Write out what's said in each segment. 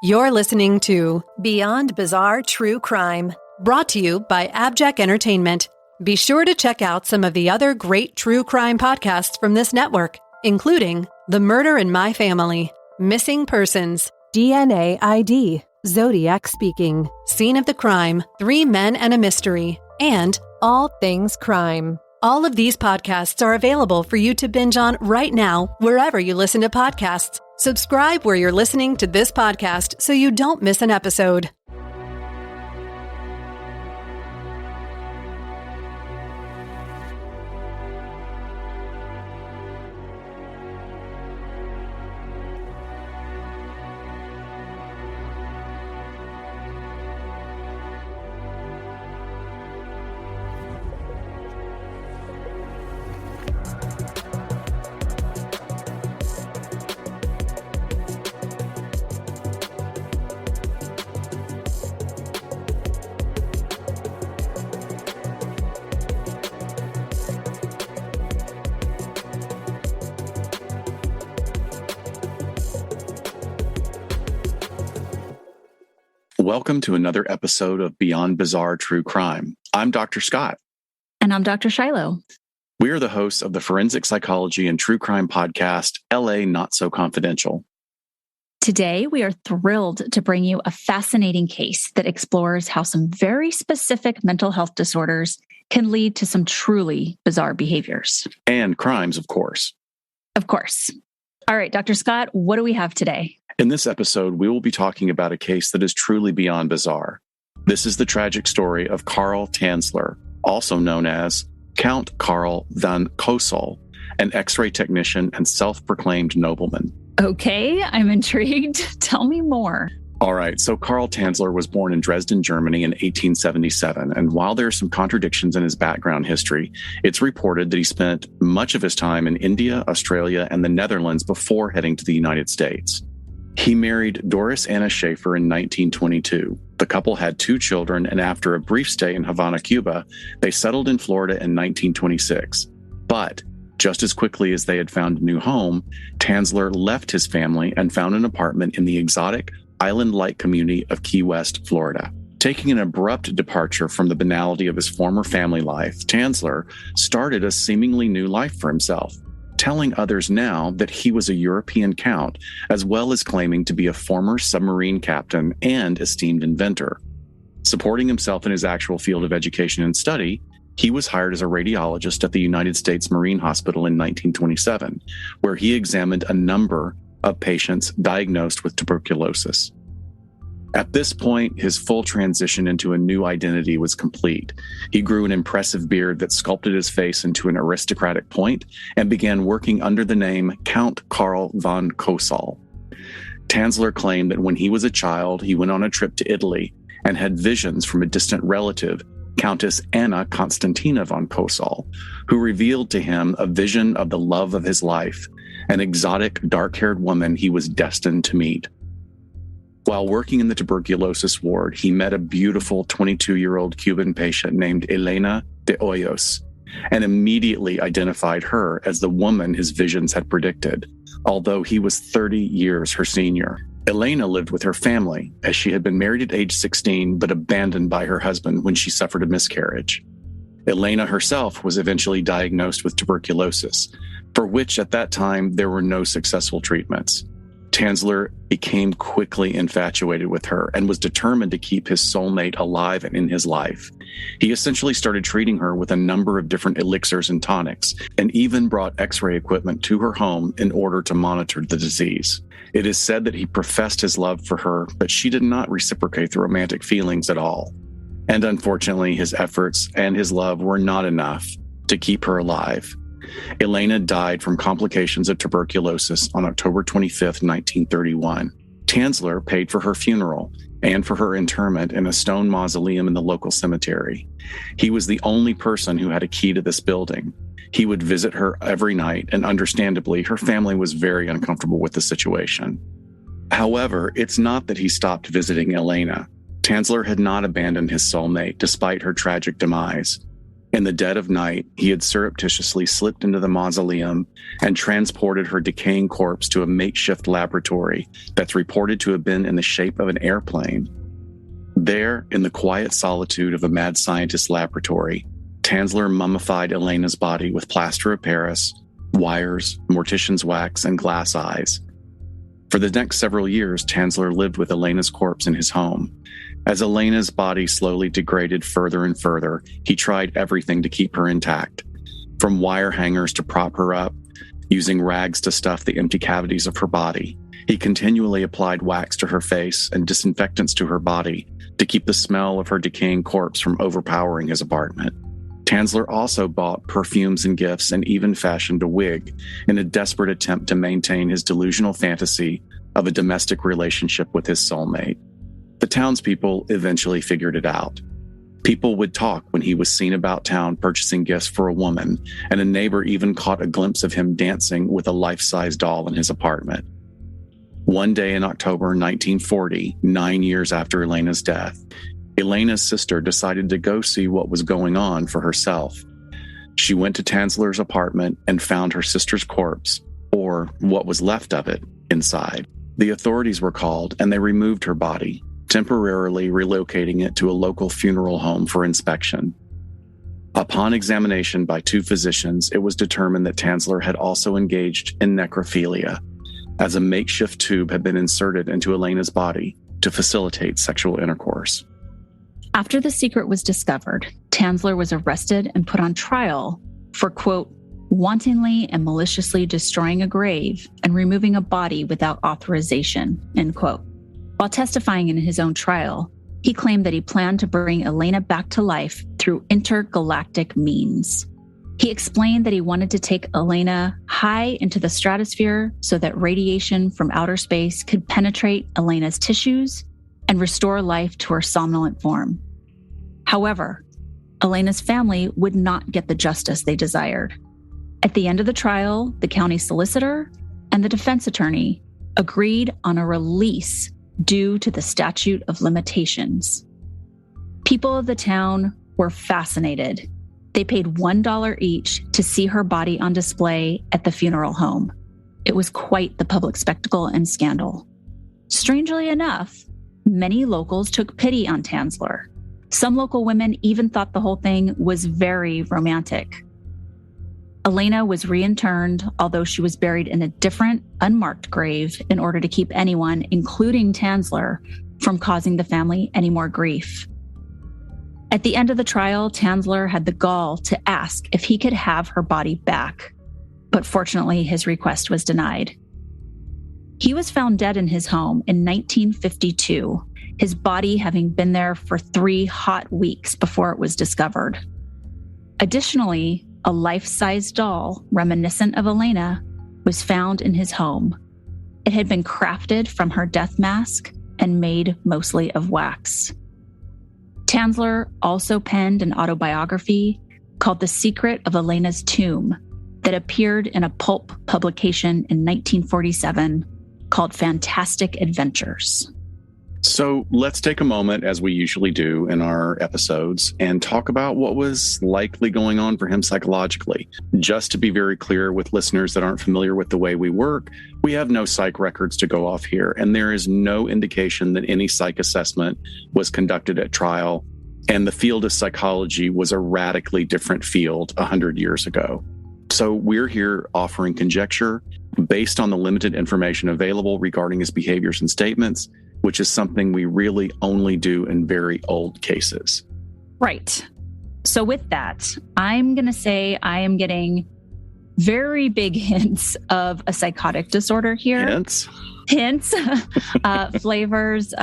You're listening to Beyond Bizarre True Crime, brought to you by AbJack Entertainment. Be sure to check out some of the other great true crime podcasts from this network, including The Murder in My Family, Missing Persons, DNA ID, Zodiac Speaking, Scene of the Crime, 3 Men and a Mystery, and All Things Crime. All of these podcasts are available for you to binge on right now, wherever you listen to podcasts. Subscribe where you're listening to this podcast so you don't miss an episode. Welcome to another episode of Beyond Bizarre True Crime. I'm Dr. Scott. And I'm Dr. Shiloh. We are the hosts of the forensic psychology and true crime podcast, LA Not So Confidential. Today, we are thrilled to bring you a fascinating case that explores how some very specific mental health disorders can lead to some truly bizarre behaviors. And crimes, of course. Of course. All right, Dr. Scott, what do we have today? In this episode, we will be talking about a case that is truly beyond bizarre. This is the tragic story of Carl Tanzler, also known as Count Carl van Cosel, an X-ray technician and self-proclaimed nobleman. Okay, I'm intrigued. Tell me more. All right, so Carl Tanzler was born in Dresden, Germany in 1877, and while there are some contradictions in his background history, it's reported that he spent much of his time in India, Australia, and the Netherlands before heading to the United States. He married Doris Anna Schaefer in 1922. The couple had 2 children, and after a brief stay in Havana, Cuba, they settled in Florida in 1926. But just as quickly as they had found a new home, Tanzler left his family and found an apartment in the exotic, island-like community of Key West, Florida. Taking an abrupt departure from the banality of his former family life, Tanzler started a seemingly new life for himself, telling others now that he was a European count, as well as claiming to be a former submarine captain and esteemed inventor. Supporting himself in his actual field of education and study, he was hired as a radiologist at the United States Marine Hospital in 1927, where he examined a number of patients diagnosed with tuberculosis. At this point, his full transition into a new identity was complete. He grew an impressive beard that sculpted his face into an aristocratic point and began working under the name Count Carl van Cosel. Tanzler claimed that when he was a child, he went on a trip to Italy and had visions from a distant relative, Countess Anna Constantina von Cosel, who revealed to him a vision of the love of his life, an exotic, dark-haired woman he was destined to meet. While working in the tuberculosis ward, he met a beautiful 22-year-old Cuban patient named Elena Hoyos and immediately identified her as the woman his visions had predicted, although he was 30 years her senior. Elena lived with her family, as she had been married at age 16 but abandoned by her husband when she suffered a miscarriage. Elena herself was eventually diagnosed with tuberculosis, for which at that time there were no successful treatments. Tanzler became quickly infatuated with her and was determined to keep his soulmate alive and in his life. He essentially started treating her with a number of different elixirs and tonics, and even brought X-ray equipment to her home in order to monitor the disease. It is said that he professed his love for her, but she did not reciprocate the romantic feelings at all. And unfortunately, his efforts and his love were not enough to keep her alive. Elena died from complications of tuberculosis on October 25th, 1931. Tanzler paid for her funeral and for her interment in a stone mausoleum in the local cemetery. He was the only person who had a key to this building. He would visit her every night, and understandably, her family was very uncomfortable with the situation. However, it's not that he stopped visiting Elena. Tanzler had not abandoned his soulmate despite her tragic demise. In the dead of night, he had surreptitiously slipped into the mausoleum and transported her decaying corpse to a makeshift laboratory that's reported to have been in the shape of an airplane. There, in the quiet solitude of a mad scientist's laboratory, Tanzler mummified Elena's body with plaster of Paris, wires, mortician's wax, and glass eyes. For the next several years, Tanzler lived with Elena's corpse in his home. As Elena's body slowly degraded further and further, he tried everything to keep her intact, from wire hangers to prop her up, using rags to stuff the empty cavities of her body. He continually applied wax to her face and disinfectants to her body to keep the smell of her decaying corpse from overpowering his apartment. Tanzler also bought perfumes and gifts and even fashioned a wig in a desperate attempt to maintain his delusional fantasy of a domestic relationship with his soulmate. The townspeople eventually figured it out. People would talk when he was seen about town purchasing gifts for a woman, and a neighbor even caught a glimpse of him dancing with a life-size doll in his apartment. One day in October 1940, 9 years after Elena's death, Elena's sister decided to go see what was going on for herself. She went to Tanzler's apartment and found her sister's corpse, or what was left of it, inside. The authorities were called and they removed her body, temporarily relocating it to a local funeral home for inspection. Upon examination by two physicians, it was determined that Tanzler had also engaged in necrophilia, as a makeshift tube had been inserted into Elena's body to facilitate sexual intercourse. After the secret was discovered, Tanzler was arrested and put on trial for, quote, wantonly and maliciously destroying a grave and removing a body without authorization, end quote. While testifying in his own trial, he claimed that he planned to bring Elena back to life through intergalactic means. He explained that he wanted to take Elena high into the stratosphere so that radiation from outer space could penetrate Elena's tissues and restore life to her somnolent form. However, Elena's family would not get the justice they desired. At the end of the trial, the county solicitor and the defense attorney agreed on a release due to the statute of limitations. People of the town were fascinated. They paid $1 each to see her body on display at the funeral home. It was quite the public spectacle and scandal. Strangely enough, many locals took pity on Tanzler. Some local women even thought the whole thing was very romantic. Elena was reinterned, although she was buried in a different, unmarked grave in order to keep anyone, including Tanzler, from causing the family any more grief. At the end of the trial, Tanzler had the gall to ask if he could have her body back, but fortunately his request was denied. He was found dead in his home in 1952, his body having been there for 3 hot weeks before it was discovered. Additionally, a life-size doll reminiscent of Elena was found in his home. It had been crafted from her death mask and made mostly of wax. Tanzler also penned an autobiography called The Secret of Elena's Tomb that appeared in a pulp publication in 1947 called Fantastic Adventures. So let's take a moment, as we usually do in our episodes, and talk about what was likely going on for him psychologically. Just to be very clear with listeners that aren't familiar with the way we work, we have no psych records to go off here, and there is no indication that any psych assessment was conducted at trial, and the field of psychology was a radically different field 100 years ago. So we're here offering conjecture based on the limited information available regarding his behaviors and statements, which is something we really only do in very old cases. Right. So with that, I'm going to say I am getting very big hints of a psychotic disorder here. Hints, flavors,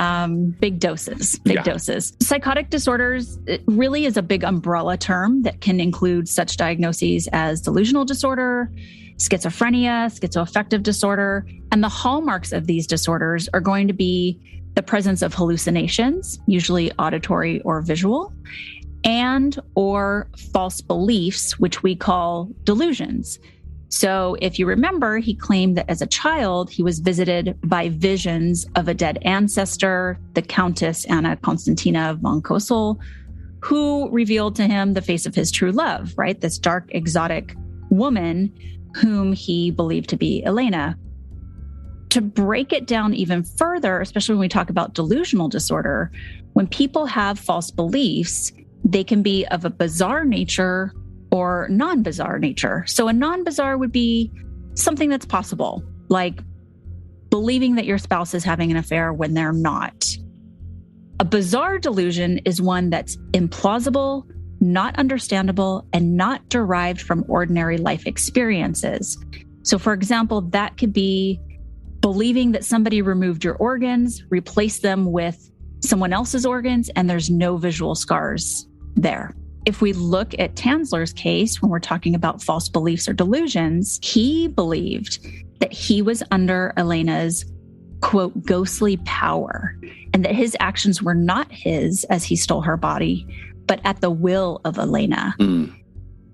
big doses, doses. Psychotic disorders, it really is a big umbrella term that can include such diagnoses as delusional disorder, schizophrenia, schizoaffective disorder, and the hallmarks of these disorders are going to be the presence of hallucinations, usually auditory or visual, and or false beliefs, which we call delusions. So if you remember, he claimed that as a child, he was visited by visions of a dead ancestor, the Countess Anna Constantina von Kossel, who revealed to him the face of his true love, right? This dark, exotic woman whom he believed to be Elena. To break it down even further, especially when we talk about delusional disorder, when people have false beliefs, they can be of a bizarre nature or non-bizarre nature. So a non-bizarre would be something that's possible, like believing that your spouse is having an affair when they're not. A bizarre delusion is one that's implausible, not understandable, and not derived from ordinary life experiences. So for example, that could be believing that somebody removed your organs, replaced them with someone else's organs, and there's no visual scars there. If we look at Tanzler's case, when we're talking about false beliefs or delusions, he believed that he was under Elena's, quote, ghostly power, and that his actions were not his as he stole her body, but at the will of Elena.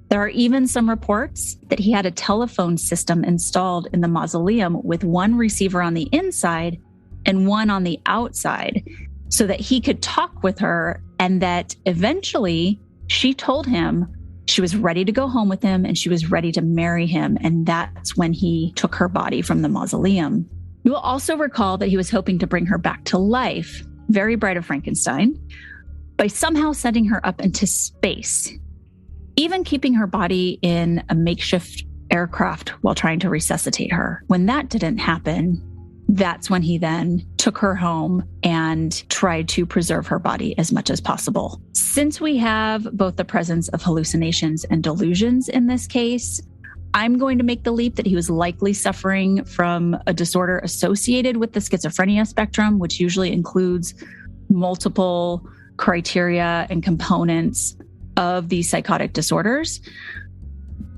There are even some reports that he had a telephone system installed in the mausoleum with one receiver on the inside and one on the outside so that he could talk with her, and that eventually she told him she was ready to go home with him and she was ready to marry him. And that's when he took her body from the mausoleum. You will also recall that he was hoping to bring her back to life, very Bride of Frankenstein, by somehow sending her up into space, even keeping her body in a makeshift aircraft while trying to resuscitate her. When that didn't happen, that's when he then took her home and tried to preserve her body as much as possible. Since we have both the presence of hallucinations and delusions in this case, I'm going to make the leap that he was likely suffering from a disorder associated with the schizophrenia spectrum, which usually includes multiple criteria and components of these psychotic disorders.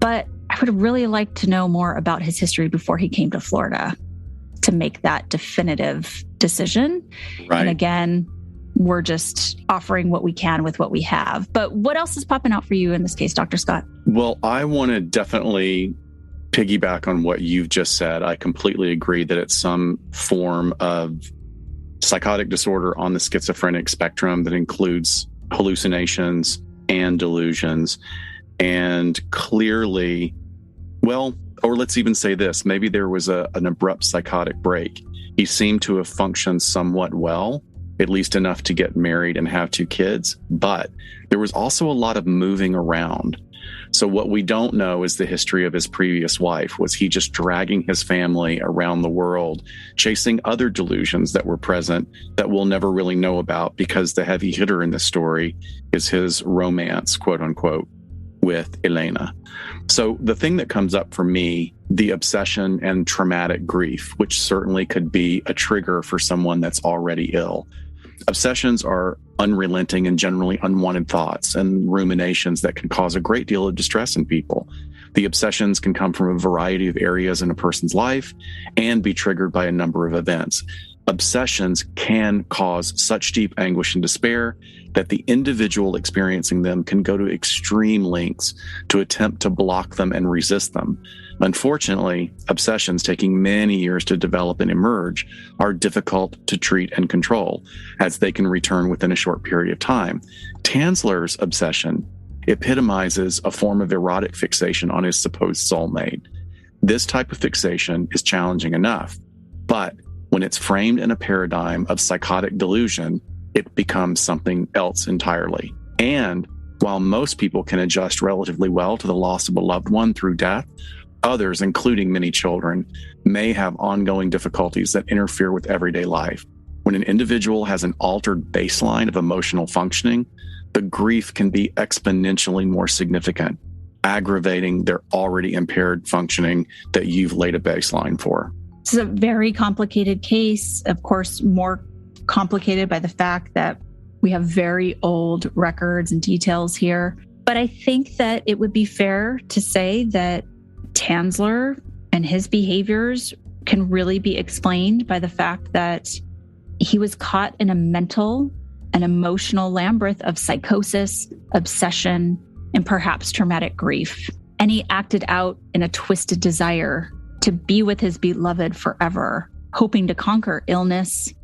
But I would really like to know more about his history before he came to Florida to make that definitive decision. Right. And again, we're just offering what we can with what we have. But what else is popping out for you in this case, Dr. Scott? Well, I want to definitely piggyback on what you've just said. I completely agree that it's some form of psychotic disorder on the schizophrenic spectrum that includes hallucinations and delusions. And clearly, well, or let's even say this, maybe there was an abrupt psychotic break. He seemed to have functioned somewhat well, at least enough to get married and have 2 kids, but there was also a lot of moving around. So what we don't know is the history of his previous wife. Was he just dragging his family around the world, chasing other delusions that were present that we'll never really know about, because the heavy hitter in this story is his romance, quote unquote, with Elena. So the thing that comes up for me, the obsession and traumatic grief, which certainly could be a trigger for someone that's already ill. Obsessions are unrelenting and generally unwanted thoughts and ruminations that can cause a great deal of distress in people. The obsessions can come from a variety of areas in a person's life and be triggered by a number of events. Obsessions can cause such deep anguish and despair that the individual experiencing them can go to extreme lengths to attempt to block them and resist them. Unfortunately, obsessions taking many years to develop and emerge are difficult to treat and control, as they can return within a short period of time. Tanzler's obsession epitomizes a form of erotic fixation on his supposed soulmate. This type of fixation is challenging enough, but when it's framed in a paradigm of psychotic delusion, it becomes something else entirely. And while most people can adjust relatively well to the loss of a loved one through death, others, including many children, may have ongoing difficulties that interfere with everyday life. When an individual has an altered baseline of emotional functioning, the grief can be exponentially more significant, aggravating their already impaired functioning that you've laid a baseline for. This is a very complicated case, of course, more complicated by the fact that we have very old records and details here. But I think that it would be fair to say that Tanzler and his behaviors can really be explained by the fact that he was caught in a mental and emotional labyrinth of psychosis, obsession, and perhaps traumatic grief. And he acted out in a twisted desire to be with his beloved forever, hoping to conquer illness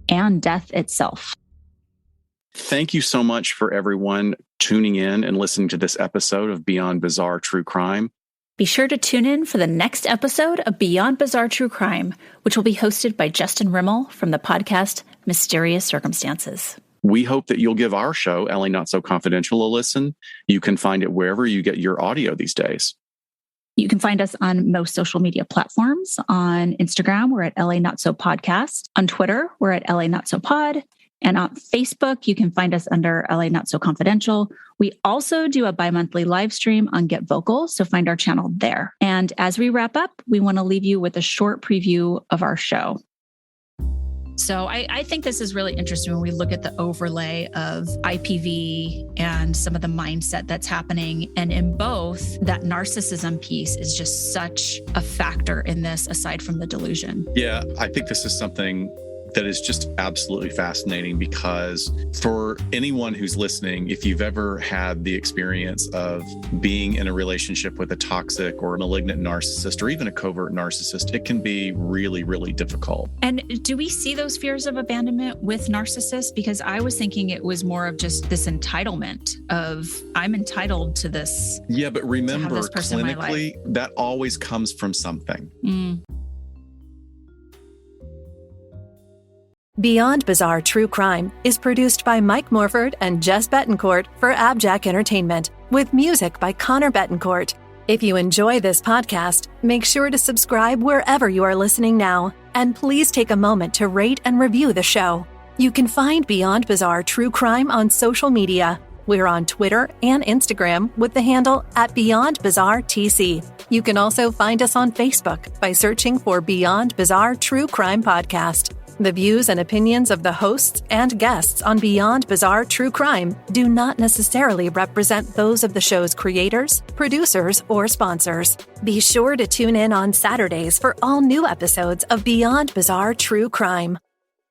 and death itself. Thank you so much for everyone tuning in and listening to this episode of Beyond Bizarre True Crime. Be sure to tune in for the next episode of Beyond Bizarre True Crime, which will be hosted by Justin Rimmel from the podcast Mysterious Circumstances. We hope that you'll give our show, LA Not So Confidential, a listen. You can find it wherever you get your audio these days. You can find us on most social media platforms. On Instagram, we're at LA Not So Podcast. On Twitter, we're at LA Not So Pod. And on Facebook, you can find us under LA Not So Confidential. We also do a bi-monthly live stream on Get Vocal, so find our channel there. And as we wrap up, we want to leave you with a short preview of our show. So I think this is really interesting when we look at the overlay of IPV and some of the mindset that's happening. And in both, that narcissism piece is just such a factor in this, aside from the delusion. Yeah, I think this is something that is just absolutely fascinating, because for anyone who's listening, if you've ever had the experience of being in a relationship with a toxic or a malignant narcissist, or even a covert narcissist, it can be really, really difficult. And do we see those fears of abandonment with narcissists? Because I was thinking it was more of just this entitlement of, I'm entitled to this. Yeah, but remember, clinically, that always comes from something. Beyond Bizarre True Crime is produced by Mike Morford and Jess Betancourt for AbJack Entertainment, with music by Connor Betancourt. If you enjoy this podcast, make sure to subscribe wherever you are listening now, and please take a moment to rate and review the show. You can find Beyond Bizarre True Crime on social media. We're on Twitter and Instagram with the handle @BeyondBizarreTC. You can also find us on Facebook by searching for Beyond Bizarre True Crime Podcast. The views and opinions of the hosts and guests on Beyond Bizarre True Crime do not necessarily represent those of the show's creators, producers, or sponsors. Be sure to tune in on Saturdays for all new episodes of Beyond Bizarre True Crime.